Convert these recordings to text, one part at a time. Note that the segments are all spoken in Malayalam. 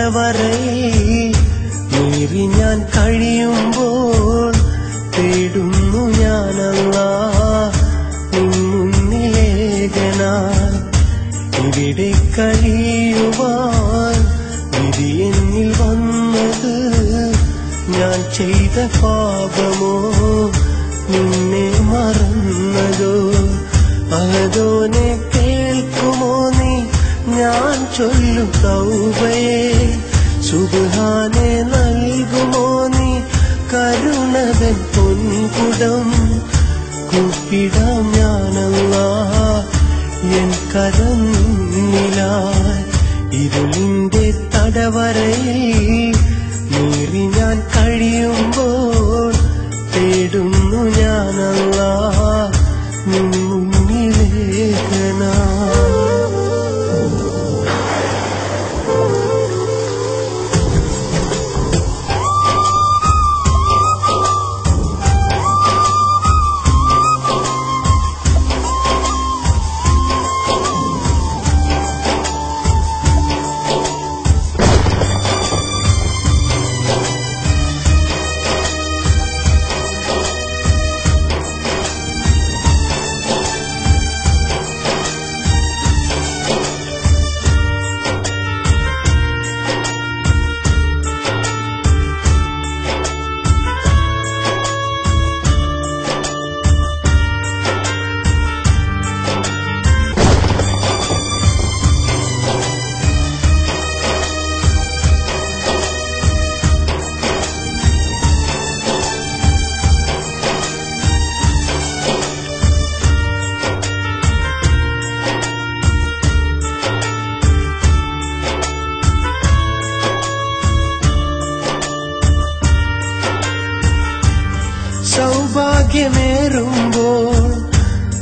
തടവറയിൽ നീറി ഞാൻ കഴിയുമ്പോൾ തേടുന്നു ഞാൻ അല്ലാഹ് നിൻ മുന്നിലേകനായി. ഇവിടെ കഴിയുവാൻ വിധി എന്നിൽ വന്നത് ഞാൻ ചെയ്ത പാപമോ നിന്നെ മറന്നതോ? അതോനെ കേൾക്കുമോ നീ ഞാൻ ചൊല്ലും തൗബയെ? സുബ്ഹാനെ നൽകുമോ നീ കരുണതൻ പൊൻകുടം? കൂപ്പിടാം ഞാനല്ലാഹ് എൻ കരം നിന്നിലായി. ഇരുളിന്റെ തടവറയിൽ നീറി ഞാൻ കഴിയുമ്പോൾ തേടുന്നു ഞാൻ അല്ലാഹ് നിൻ മുന്നിലേകനായി. സൗഭാഗ്യമേറുമ്പോൾ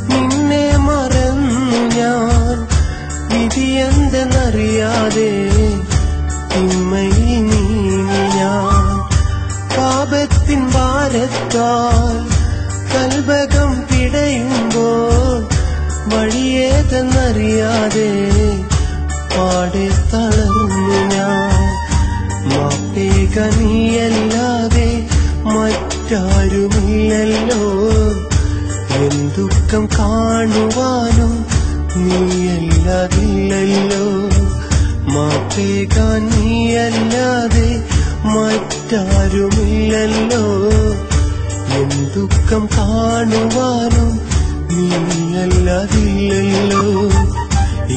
നിന്നെ മറന്നു ഞാൻ. വിധിയെന്തെന്നറിയാതെ തിന്മയിൽ നീങ്ങി ഞാൻ. പാപത്തിൻ ഭാരത്താൽ കൽബകം പിടയുമ്പോൾ വഴിയേതെന്നറിയാതെ പാടെ തളർന്നു ഞാൻ. മാപ്പേക നീയല്ലാതെ മറ്റാരുമില്ലല്ലോ. എൻ ദുഃഖം കാണുവാനും നീയല്ലാതില്ലല്ലോ. മാപ്പേകാൻ നീയല്ലാതെ മറ്റാരുമില്ലല്ലോ. എൻ ദുഃഖം കാണുവാനും നീയല്ലാതില്ലല്ലോ.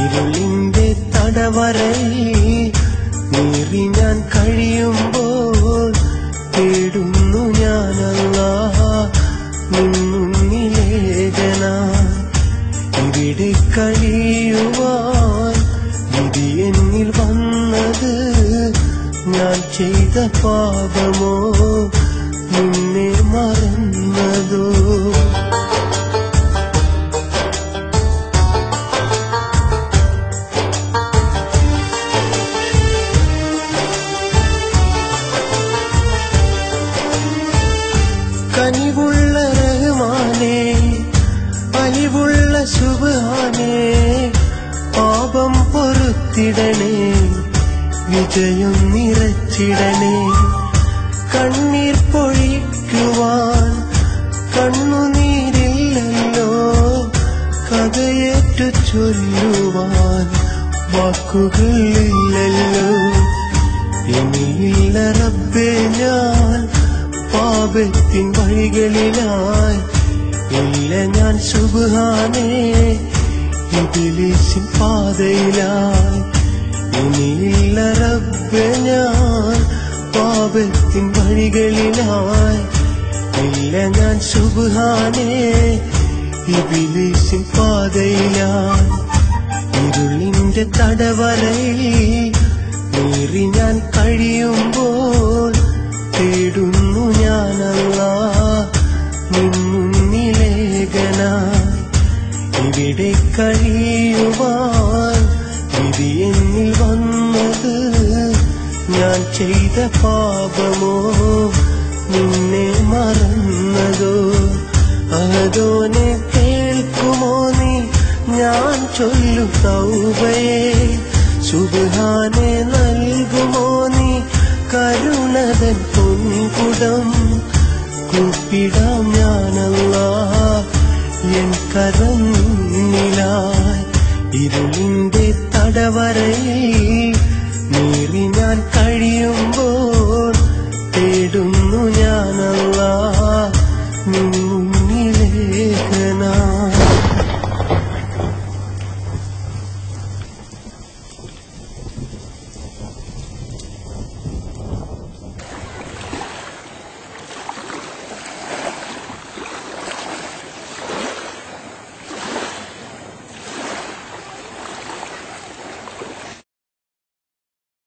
ഇരുളിന്റെ തടവറയിൽ നീറി ഞാൻ കഴിയുമ്പോൾ തേടുന്നു ഞാൻ അല്ലാഹ് നിൻ മുന്നിലേകനായി. ഇവിടെ കഴിയുവാൻ വിധി എന്നിൽ വന്നത് ഞാൻ ചെയ്ത പാപമോ നിന്നെ മറന്നതോ? കനിവുള്ള റഹ്മാനേ അലിവുള്ള സുബ്ഹാനേ പാപം പൊറുത്തിടണേ വിജയം നിറച്ചിടണേ. കണ്ണീർ പൊഴിക്കുവാൻ കണ്ണുനീരില്ലല്ലോ. കഥയേറ്റു ചൊല്ലുവാൻ വാക്കുകളില്ലല്ലോ. ഇനിയില്ല റബ്ബേ ഞാൻ പാപത്തിൻ വഴികളിലായി. ഇല്ല ഞാൻ സുബ്ഹാനേ ഇബ്ലീസിൻ പാതയിലായി. ഇനിയില്ല റബ്ബേ ഞാൻ പാപത്തിൻ വഴികളിലായി. ഇല്ല ഞാൻ സുബ്ഹാനേ ഇബ്ലീസിൻ പാതയിലായി. ഇരുളിന്റെ തടവറയിൽ നീറി ഞാൻ കഴിയുമ്പോൾ തേടുന്നു ഞാൻ അല്ലാഹ് നിൻ മുന്നിലേകനായി. ഇവിടെ കഴിയുവാൻ വിധി എന്നിൽ വന്നത് ഞാൻ ചെയ്ത പാപമോ നിന്നെ മറന്നതോ? അതോനെ കേൾക്കുമോ നീ ഞാൻ ചൊല്ലും തൗബയെ? സുബ്ഹാനെ നൽകുമോ നീ കരുണതൻ പൊൻകുടം കൂപ്പിടാം ഞാനല്ലാഹ് എൻ കരന്നിലായി ഇരുളിന്റെ തടവരയിൽ നീറി ഞാൻ കഴിയുമ്പോൾ